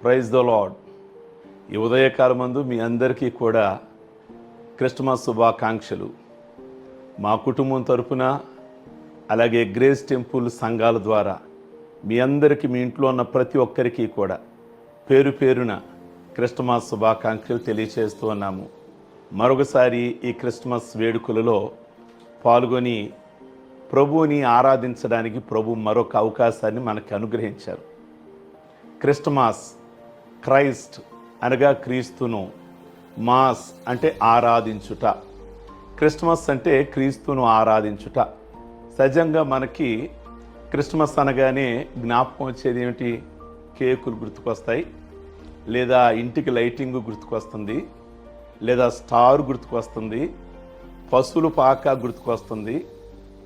Praise the lord. ఈ ఉదయకాలమందు మీ అందరికీ కూడా క్రిస్మస్ శుభాకాంక్షలు. మా కుటుంబం తరపున అలాగే గ్రేస్ టెంపుల్ సంఘాల ద్వారా మీ అందరికీ, మీ ఇంట్లో ఉన్న ప్రతి ఒక్కరికి కూడా పేరు పేరున క్రిస్మస్ శుభాకాంక్షలు తెలియచేస్తూ ఉన్నాము. మరొకసారి ఈ క్రిస్మస్ వేడుకలలో పాల్గొని ప్రభువుని ఆరాధించడానికి ప్రభు మరొక అవకాశాన్ని మనకు అనుగ్రహించారు. క్రిస్టమాస్, క్రైస్ట్ అనగా క్రీస్తును, మాస్ అంటే ఆరాధించుట. క్రిస్మస్ అంటే క్రీస్తును ఆరాధించుట. సహజంగా మనకి క్రిస్మస్ అనగానే జ్ఞాపకం వచ్చేది ఏమిటి? కేకులు గుర్తుకొస్తాయి, లేదా ఇంటికి లైటింగ్ గుర్తుకొస్తుంది, లేదా స్టార్ గుర్తుకొస్తుంది, పశువుల పాక గుర్తుకొస్తుంది,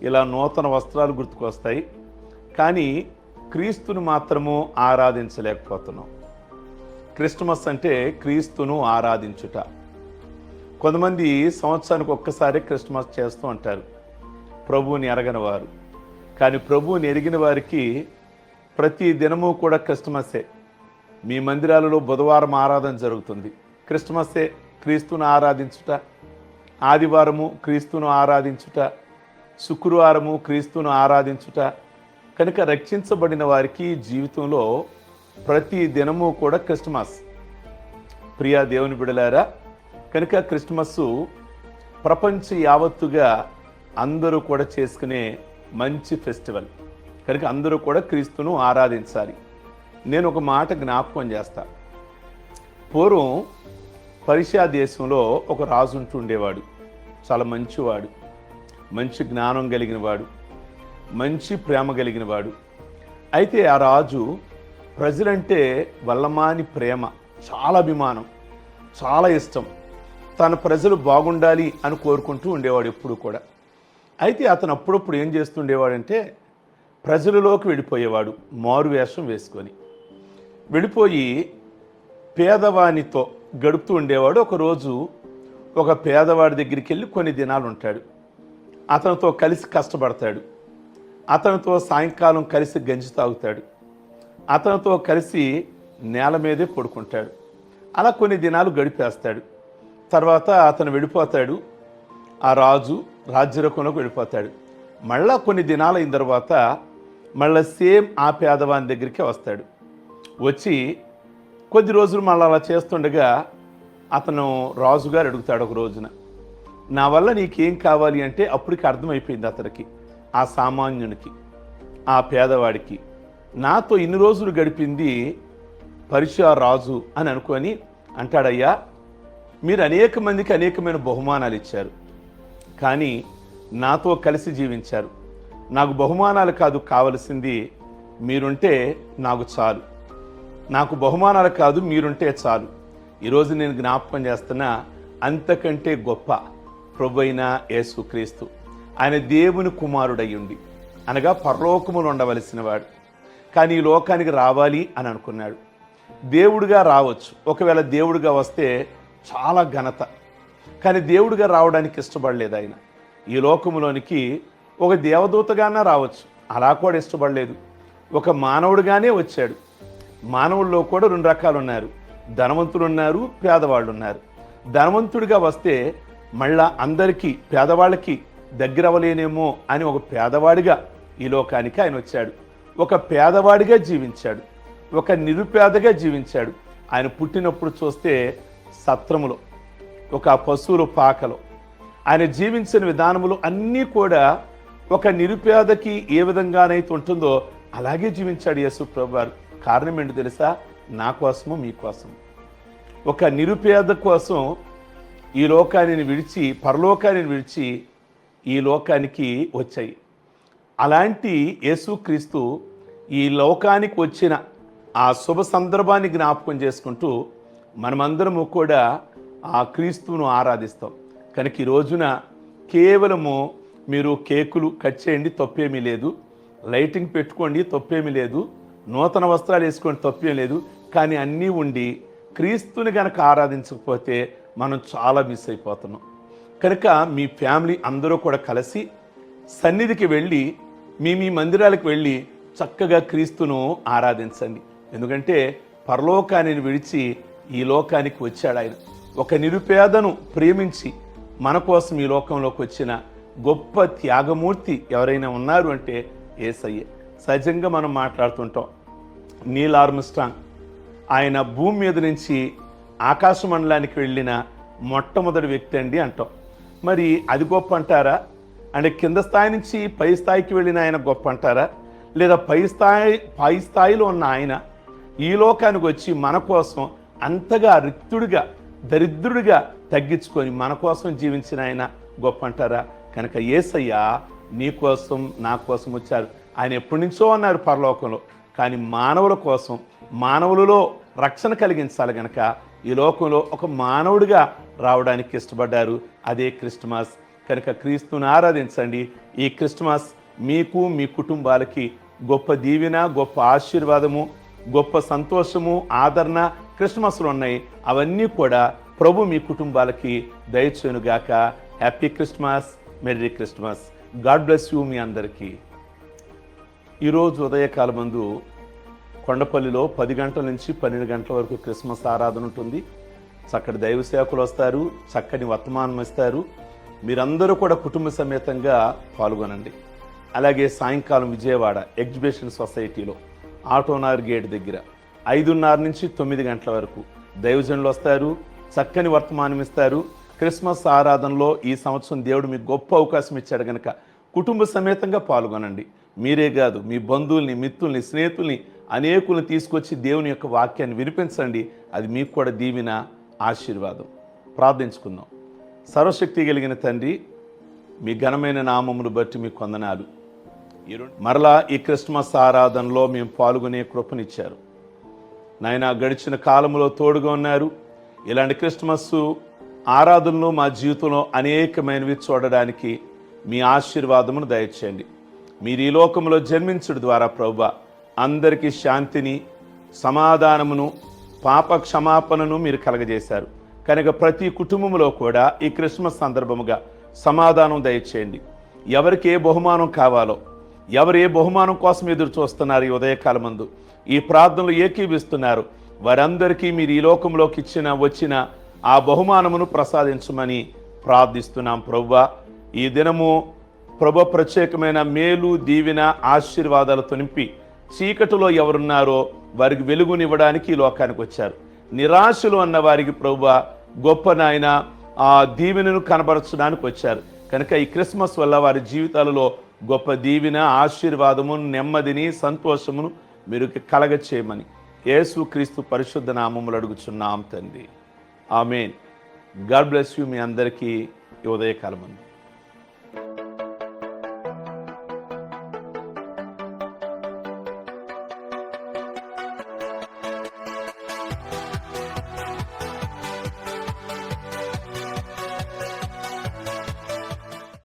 ఇలా నూతన వస్త్రాలు గుర్తుకొస్తాయి. కానీ క్రీస్తును మాత్రము ఆరాధించలేకపోతున్నాం. క్రిస్మస్ అంటే క్రీస్తును ఆరాధించుట. కొంతమంది సంవత్సరానికి ఒక్కసారి క్రిస్మస్ చేస్తూ ఉంటారు, ప్రభువుని ఎరగని వారు. కానీ ప్రభువుని ఎరిగిన వారికి ప్రతి దినము కూడా క్రిస్మస్సే. మీ మందిరాలలో బుధవారం ఆరాధన జరుగుతుంది, క్రిస్మస్సే. క్రీస్తును ఆరాధించుట. ఆదివారము క్రీస్తును ఆరాధించుట, శుక్రవారము క్రీస్తును ఆరాధించుట. కనుక రక్షించబడిన వారికి జీవితంలో ప్రతి దినము కూడా క్రిస్మస్. ప్రియా దేవుని బిడలారా, కనుక క్రిస్మస్సు ప్రపంచ యావత్తుగా అందరూ కూడా చేసుకునే మంచి ఫెస్టివల్. కనుక అందరూ కూడా క్రీస్తును ఆరాధించాలి. నేను ఒక మాట జ్ఞాపకం చేస్తా. పూర్వం పర్షియా దేశంలో ఒక రాజు ఉంటుండేవాడు. చాలా మంచివాడు, మంచి జ్ఞానం కలిగిన వాడు, మంచి ప్రేమ కలిగిన వాడు. అయితే ఆ రాజు ప్రజలంటే వల్లమాని ప్రేమ, చాలా అభిమానం, చాలా ఇష్టం. తన ప్రజలు బాగుండాలి అని కోరుకుంటూ ఉండేవాడు ఎప్పుడు కూడా. అయితే అతను అప్పుడప్పుడు ఏం చేస్తుండేవాడంటే ప్రజలలోకి వెళ్ళిపోయేవాడు, మారు వేషం వేసుకొని వెళ్ళిపోయి పేదవానితో గడుపుతూ ఉండేవాడు. ఒకరోజు ఒక పేదవాడి దగ్గరికి వెళ్ళి కొన్ని దినాలు ఉంటాడు, అతనితో కలిసి కష్టపడతాడు, అతనితో సాయంకాలం కలిసి గంజి తాగుతాడు, అతనితో కలిసి నేల మీదే పడుకుంటాడు. అలా కొన్ని దినాలు గడిపేస్తాడు. తర్వాత అతను వెళ్ళిపోతాడు, ఆ రాజు రాజ్యరకంలోకి వెళ్ళిపోతాడు. మళ్ళా కొన్ని దినాలు అయిన తర్వాత మళ్ళీ సేమ్ ఆ పేదవాని దగ్గరికి వస్తాడు. వచ్చి కొద్ది రోజులు మళ్ళీ అలా చేస్తుండగా అతను రాజుగారు అడుగుతాడు ఒక రోజున, నా వల్ల నీకేం కావాలి అంటే అప్పటికి అర్థమైపోయింది అతనికి, ఆ సామాన్యునికి, ఆ పేదవాడికి, నాతో ఇన్ని రోజులు గడిపింది పర్షియా రాజు అని అనుకొని అంటాడయ్యా, మీరు అనేక మందికి అనేకమైన బహుమానాలు ఇచ్చారు, కానీ నాతో కలిసి జీవించారు. నాకు బహుమానాలు కాదు కావలసింది, మీరుంటే నాకు చాలు. నాకు బహుమానాలు కాదు, మీరుంటే చాలు. ఈరోజు నేను జ్ఞాపకం చేస్తున్నా, అంతకంటే గొప్ప ప్రభువైన యేసుక్రీస్తు. ఆయన దేవుని కుమారుడయ్యుండి, అనగా పరలోకములు ఉండవలసిన వాడు, కానీ ఈ లోకానికి రావాలి అని అనుకున్నాడు. దేవుడిగా రావచ్చు, ఒకవేళ దేవుడిగా వస్తే చాలా ఘనత. కానీ దేవుడిగా రావడానికి ఇష్టపడలేదు ఆయన. ఈ లోకములోనికి ఒక దేవదూతగానే రావచ్చు, అలా కూడా ఇష్టపడలేదు. ఒక మానవుడిగానే వచ్చాడు. మానవుల్లో కూడా రెండు రకాలు ఉన్నారు, ధనవంతులు ఉన్నారు, పేదవాళ్ళు ఉన్నారు. ధనవంతుడిగా వస్తే మళ్ళా అందరికీ, పేదవాళ్ళకి దగ్గర అవ్వలేనేమో అని ఒక పేదవాడిగా ఈ లోకానికి ఆయన వచ్చాడు. ఒక పేదవాడిగా జీవించాడు, ఒక నిరుపేదగా జీవించాడు. ఆయన పుట్టినప్పుడు చూస్తే సత్రములో, ఒక పశువుల పాకలో, ఆయన జీవించిన విధానములు అన్నీ కూడా ఒక నిరుపేదకి ఏ విధంగానైతే ఉంటుందో అలాగే జీవించాడు యేసు ప్రభు వారు. కారణం ఏంటో తెలుసా? నా కోసము, మీకోసం. ఒక నిరుపేద కోసం ఈ లోకాన్ని విడిచి, పరలోకాన్ని విడిచి ఈ లోకానికి వచ్చాయి. అలాంటి యేసుక్రీస్తు ఈ లోకానికి వచ్చిన ఆ శుభ సందర్భాన్ని జ్ఞాపకం చేసుకుంటూ మనమందరము కూడా ఆ క్రీస్తును ఆరాధిస్తాం. కనుక ఈ రోజున కేవలము మీరు కేకులు కట్ చేయండి, తప్పేమీ లేదు. లైటింగ్ పెట్టుకోండి, తప్పేమీ లేదు. నూతన వస్త్రాలు వేసుకోండి, తప్పేమీ లేదు. కానీ అన్నీ ఉండి క్రీస్తుని కనుక ఆరాధించకపోతే మనం చాలా మిస్ అయిపోతున్నాం. కనుక మీ ఫ్యామిలీ అందరూ కూడా కలిసి సన్నిధికి వెళ్ళి, మీ మందిరాలకు వెళ్ళి చక్కగా క్రీస్తును ఆరాధించండి. ఎందుకంటే పరలోకాన్ని విడిచి ఈ లోకానికి వచ్చాడు. ఆయన ఒక నిరుపేదను ప్రేమించి మన కోసం ఈ లోకంలోకి వచ్చిన గొప్ప త్యాగమూర్తి ఎవరైనా ఉన్నారు అంటే యేసయ్యే. సహజంగా మనం మాట్లాడుతుంటాం నీల్ ఆర్మ్స్ట్రాంగ్, ఆయన భూమి మీద నుంచి ఆకాశ మండలానికి వెళ్ళిన మొట్టమొదటి వ్యక్తి అండి అంటాం. మరి అది గొప్ప అంటారా? అంటే కింద స్థాయి నుంచి పై స్థాయికి వెళ్ళిన ఆయన గొప్ప అంటారా? లేదా పై స్థాయిలో ఉన్న ఆయన ఈ లోకానికి వచ్చి మన కోసం అంతగా రిక్తుడిగా దరిద్రుడిగా తగ్గించుకొని మన కోసం జీవించిన ఆయన గొప్ప అంటారా? కనుక యేసయ్య నీ కోసం నా కోసం వచ్చారు. ఆయన ఎప్పటి నుంచో అన్నారు పరలోకంలో, కానీ మానవుల కోసం మానవులలో రక్షణ కలిగించాలి గనక ఈ లోకంలో ఒక మానవుడిగా రావడానికి ఇష్టపడ్డారు. అదే క్రిస్మస్. కనుక క్రీస్తుని ఆరాధించండి. ఈ క్రిస్మస్ మీకు మీ కుటుంబాలకి గొప్ప దీవెన, గొప్ప ఆశీర్వాదము, గొప్ప సంతోషము, ఆదరణ క్రిస్మస్లో ఉన్నాయి. అవన్నీ కూడా ప్రభు మీ కుటుంబాలకి దయచేయునుగాక. Happy Christmas, merry Christmas. God bless you మీ అందరికీ. ఈరోజు ఉదయకాలం ముందు కొండపల్లిలో 10 గంటల నుంచి 12 గంటల వరకు క్రిస్మస్ ఆరాధన ఉంటుంది. చక్కటి దైవ సేవకులు వస్తారు, చక్కని వర్తమానం ఇస్తారు. మీరందరూ కూడా కుటుంబ సమేతంగా పాల్గొనండి. అలాగే సాయంకాలం విజయవాడ ఎగ్జిబిషన్ సొసైటీలో ఆటోనార్ గేట్ దగ్గర 5:30 నుంచి 9 గంటల వరకు దైవజనులు వస్తారు, చక్కని వర్తమానం ఇస్తారు. క్రిస్మస్ ఆరాధనలో ఈ సంవత్సరం దేవుడు మీకు గొప్ప అవకాశం ఇచ్చాడు కనుక కుటుంబ సమేతంగా పాల్గొనండి. మీరే కాదు, మీ బంధువుల్ని, మిత్రుల్ని, స్నేహితుల్ని అనేకుల్ని తీసుకొచ్చి దేవుని యొక్క వాక్యాన్ని వినిపించండి. అది మీకు కూడా దీవెన, ఆశీర్వాదం. ప్రార్థించుకుందాం. సర్వశక్తి కలిగిన తండ్రి, మీ ఘనమైన నామమును బట్టి మీకు వందనాలు. మరలా ఈ క్రిస్మస్ ఆరాధనలో మేము పాల్గొనే కృపనిచ్చారు నాయన. గడిచిన కాలంలో తోడుగా ఉన్నారు. ఇలాంటి క్రిస్మస్ ఆరాధనలు మా జీవితంలో అనేకమైనవి చూడడానికి మీ ఆశీర్వాదమును దయచేయండి. మీరు ఈ లోకంలో జన్మించడం ద్వారా ప్రభువా అందరికీ శాంతిని, సమాధానమును, పాప క్షమాపణను మీరు కలగజేశారు. కనుక ప్రతి కుటుంబంలో కూడా ఈ క్రిస్మస్ సందర్భముగా సమాధానం దయచేయండి. ఎవరికి ఏ బహుమానం కావాలో, ఎవరు ఏ బహుమానం కోసం ఎదురు చూస్తున్నారు ఈ ఉదయకాలం మందు ఈ ప్రార్థనలు ఏకీవిస్తున్నారు, వారందరికీ మీరు ఈ లోకంలోకి వచ్చిన ఆ బహుమానమును ప్రసాదించమని ప్రార్థిస్తున్నాం ప్రభువా. ఈ దినము ప్రభు ప్రత్యేకమైన మేలు, దీవెన, ఆశీర్వాదాలతో నింపి చీకటిలో ఎవరున్నారో వారికి వెలుగునివ్వడానికి ఈ లోకానికి వచ్చారు. నిరాశలు అన్న వారికి ప్రభువా గొప్ప నాయన ఆ దీవెనను కనబరచడానికి వచ్చారు. కనుక ఈ క్రిస్మస్ వల్ల వారి జీవితాలలో గొప్ప దీవెన, ఆశీర్వాదము, నెమ్మదిని, సంతోషమును మీరు కలగచేయమని యేసు క్రీస్తు పరిశుద్ధ నామములు అడుగుచున్నాం తండ్రి. ఆమేన్. గాడ్ బ్లెస్ యూ మీ అందరికీ ఈ ఉదయకాలం.